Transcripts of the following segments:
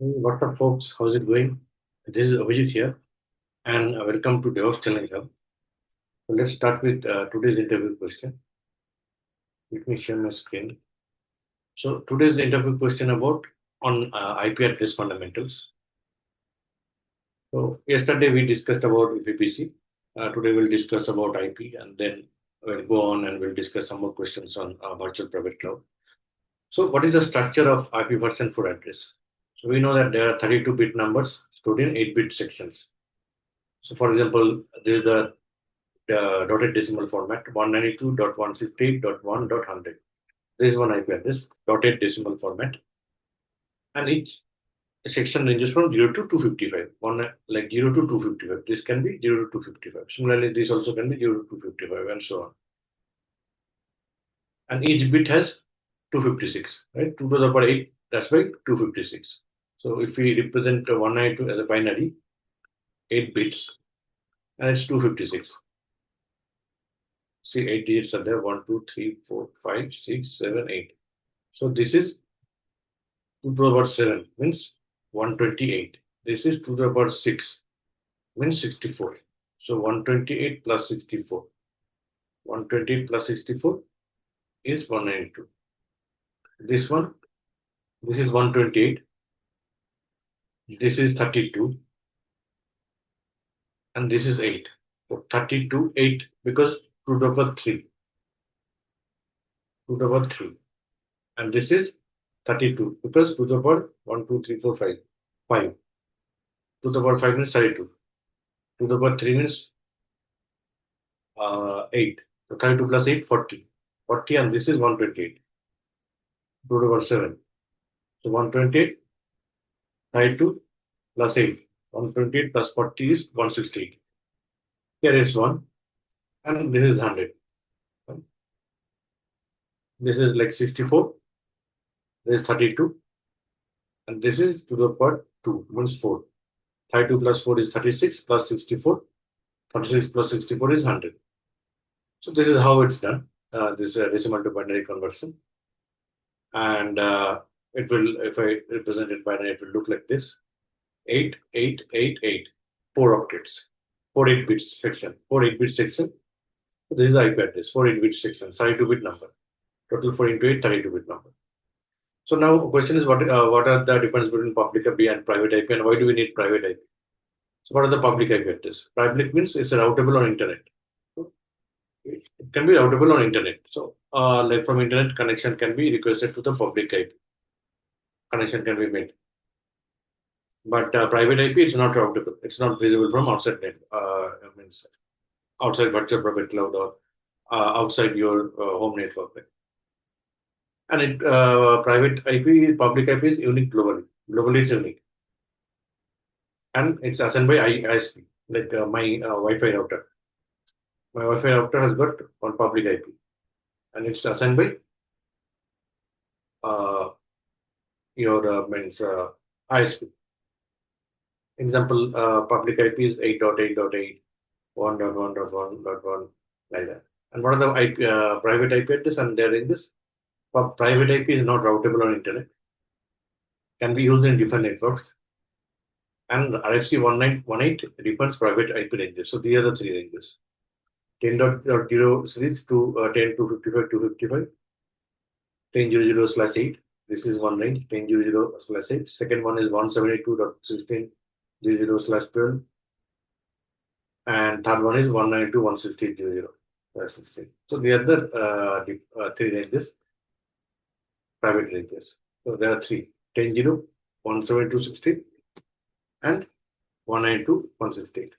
What's up, folks? How's it going? This is Abhijit here, and welcome to Devops Challenge Hub. So let's start with today's interview question. Let me share my screen. So today's interview question about on IP address fundamentals. So yesterday we discussed about VPC. Today we'll discuss about IP, and then we'll go on and we'll discuss some more questions on virtual private cloud. So what is the structure of IP version 4 address? So we know that there are 32-bit numbers stored in 8-bit sections. So for example, there is the dotted decimal format 192.168.1.100. This is one IP address, dotted decimal format, and each section ranges from 0 to 255. One like 0 to 255. This can be 0 to 255. Similarly, this also can be 0 to 255, and so on. And each bit has 256, right? 2 to the power 8, that's why 256. So if we represent 192 as a binary, 8 bits, and it's 256. See, 8 digits are there 1, 2, 3, 4, 5, 6, 7, 8. So this is 2 to the power 7 means 128. This is 2 to the power 6 means 64. So 128 plus 64. 128 plus 64 is 192. This one, this is 128. This is 32. And this is 8. So 32, 8 because 2 to the power 3. 2 to the power 3. And this is 32 because 2 to the power 1, 2, 3, 4, 5. 5. 2 to the power 5 means 32. 2 to the power 3 means 8. So 32 plus 8, 40. 40 and this is 128. 2 to the power 7. So 128, 32 plus 8. 128 plus 40 is 168. Here is 1 and this is 100. This is like 64. This is 32. And this is to the power 2 means 4. 32 plus 4 is 36 plus 64. 36 plus 64 is 100. So this is how it's done. This decimal to binary conversion. And it will, if I represent it binary, it will look like this. 8, 8, 8, 8. 4 octets. 4 8-bit section. 4 8-bit section. So this is the IP address. 4 8-bit section. 32-bit number. Total 4 into 8, 32-bit number. So now the question is what are the difference between public IP and private IP, and why do we need private IP? So what are the public IP address? Public means it's routable on internet. So it can be routable on internet. So like from internet connection can be requested to the public IP. Connection can be made. But private IP is not routable. It's not visible from outside net. Means outside virtual private cloud or outside your home network. And it private IP, public IP is unique globally. Globally, it's unique, and it's assigned by ISP. Like my Wi-Fi router. My Wi-Fi router has got one public IP, and it's assigned by uh, your means ISP. Example, public IP is 8.8.8, 1.1.1.1, like that. And what are the IP, private IP address? And they're in this. Private IP is not routable on internet. Can be used in different networks. And RFC 1918 defines private IP ranges. So these are the three ranges. 10.0 series to 10 to 55 to 55. 10.00/8. This is one range. 10.00/8. Second one is 172.16.00/12. And third one is 192.168.00/16. So they are the three ranges, private ranges. So there are three: 10.0, 172.16, and 192.168.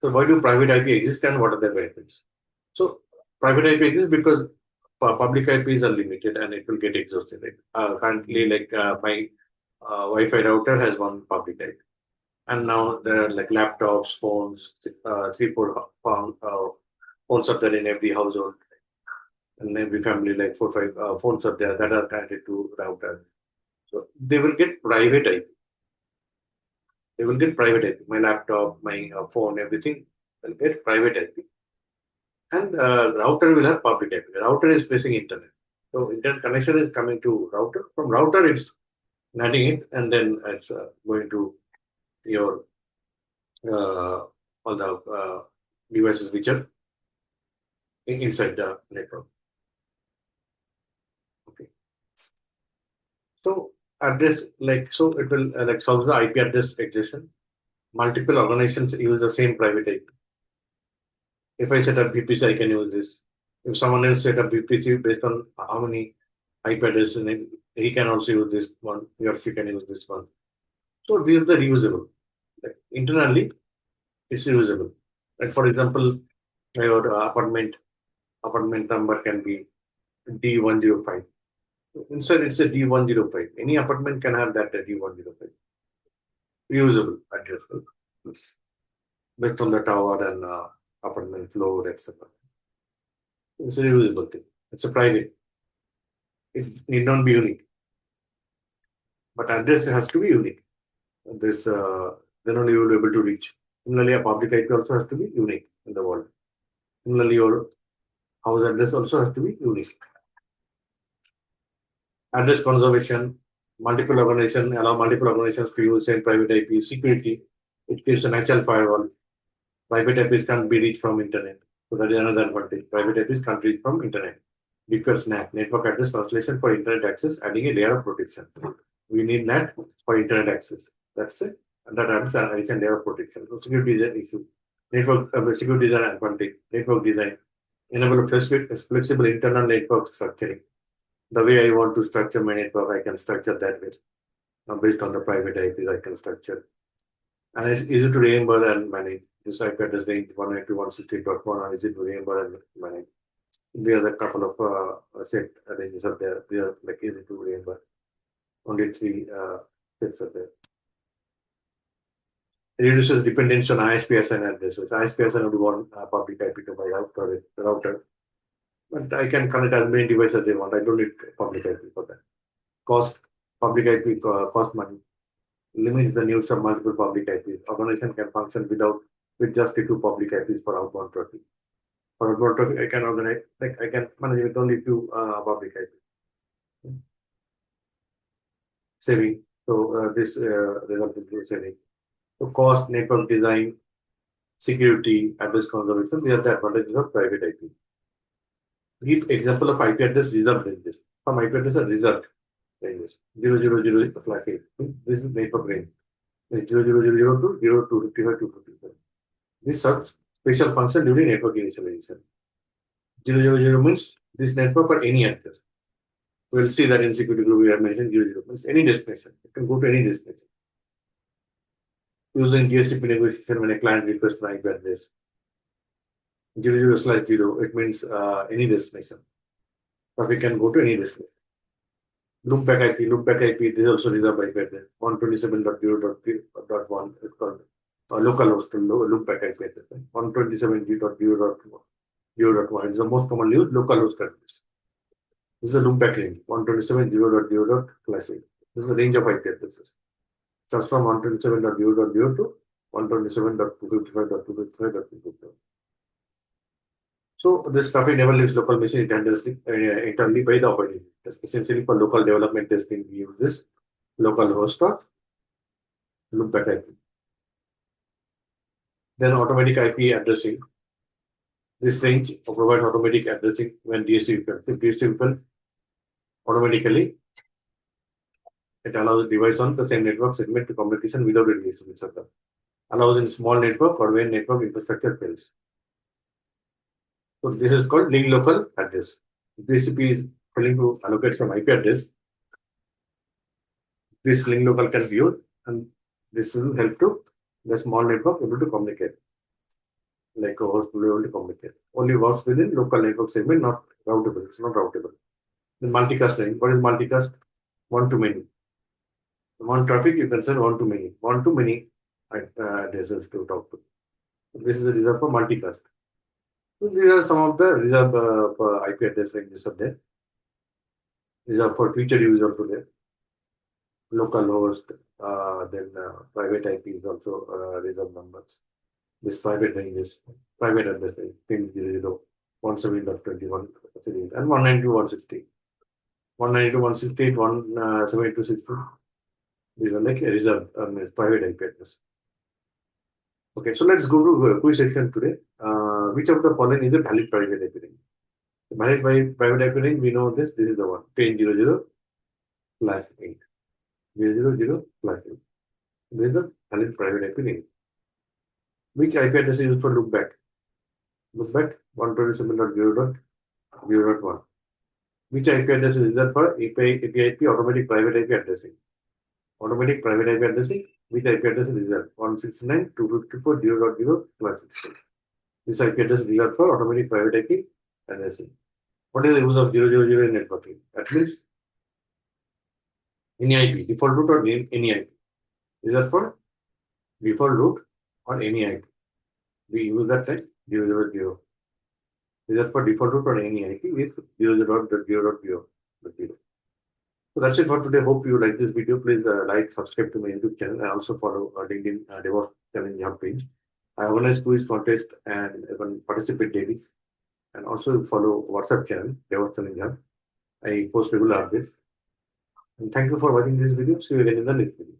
So why do private IP exist and what are their benefits? So private IP exists because public IPs are limited and it will get exhausted. Currently, like my Wi-Fi router has one public IP, and now there are like laptops, phones, 3, 4 phones are there in every household, and every family, like 4, 5 phones are there that are connected to router. So they will get private IP. They will get private IP. My laptop, my phone, everything will get private IP. And router will have public IP. Router is facing internet. So internet connection is coming to router. From router, it's adding it, and then it's going to your all the devices which are inside the network. Okay. So address so it will solve the IP address extension. Multiple organizations use the same private IP. If I set up VPC, I can use this. If someone else set up VPC based on how many IP addresses, he can also use this one. He or she can use this one. So these are the reusable. Like internally, it's reusable. Like for example, your apartment number can be D105. Inside it's a D105. Any apartment can have that D105. Reusable address based on the tower and apartment floor, etc. It's a reusable thing. It's a private. It need not be unique, but address has to be unique. This then only you will be able to reach. Similarly, a public IP also has to be unique in the world. Similarly, your house address also has to be unique. Address conservation, multiple organizations allow multiple organizations to use same private IP. Security, it creates a natural firewall. Private IPs can't be reached from internet. So that is another advantage. Private IPs can't reach from internet. Because NAT, network address translation for internet access, adding a layer of protection. We need NAT for internet access. That's it. And that adds an additional layer of protection. So security is an issue. Network security is an advantage. Network design. Enable flexible internal network structuring. The way I want to structure my network, I can structure that way. Now, based on the private IPs, I can structure. And it's easy to remember and manage. This IP address range 192.168.1 and easy to remember and manage. There are a couple of set ranges are there. They are like easy to remember. Only three sets are there. It reduces dependence on ISPSN addresses. ISPSN would want public IP to my router. But I can connect as many devices as they want. I don't need public IP for that. Cost, public IP cost money. Limits the use of multiple public IPs. Organization can function with just the two public IPs for outbound traffic. For outbound traffic, I can organize, like I can manage with only two public IPs. Saving. So this result is saving. So cost, network design, security, address conservation, these are the advantages of private IP. Give example of IP address reserved ranges. Some IP addresses are reserved ranges. 000 is class A. This is network range. 000 to 0255 to 55. This serves special function during network initialization. 000 means this network or any address. We'll see that in security group we have mentioned 00 means any destination. It can go to any destination. Using DSCP negotiation when a client requests an IP address. 00/0, it means any destination. Traffic can go to any destination. Loopback IP, this is also reserved IP address. 127.0.1 is called localhost loopback IP address. 127.0.0.1 is the most commonly used localhost address. This is the loopback range. 127.0.0. classic. This is the range of IP addresses. Starts from 127.0.0 to 127.255.255.255. So this traffic never leaves local machine. It handles it internally by the operating system. Essentially for local development testing, we use this local host or loopback IP. Then automatic IP addressing. This range provides automatic addressing when DSC open. If DSC open, automatically it allows the device on the same network segment to communication without a DSC setup. Allows in small network or when network infrastructure fails. So this is called link local address. DSCP is failing to allocate some IP address. This link local can be used, and this will help to the small network able to communicate. Like a host will be able to communicate. Only works within local network segment, not routable. It's not routable. The multicast range. What is multicast? One to many. One traffic you can send one to many. One to many addresses to talk to. This is the reserve for multicast. So these are some of the reserve for IP address ranges are there. These are for future use also there. Local host, then private IP is also reserve numbers. This private range is private address range 10.0.170.21 and 192.168. 192.168, 172.16. These are like a reserved private IP address. Okay, so let's go to quiz section today. Which of the following is a valid private IP ring? The valid private IP ring, we know this. This is the one 10.00/8. 0.0.0/8. This is the valid private IP ring. Which IP address is used for loopback? Loopback 127.0.0.1. Which IP address is reserved for API automatic private IP addressing? Automatic private IP addressing. Which IP address is reserved? 169.254.0.0/16. This IP address is reserved for automatic private IP addressing. What is the use of 0.0.0 in networking? At least any IP, default root or any IP. Reserved for default root or any IP. We use that type 0.0.0. Reserved for default root or any IP is 0.0.0.0. So that's it for today. Hope you like this video. Please like, subscribe to my YouTube channel, and also follow LinkedIn DevOps Challenge Hub page. I organize quiz contest and even participate daily. And also follow WhatsApp channel DevOps Challenge Hub. I post regular updates. And thank you for watching this video. See you again in the next video.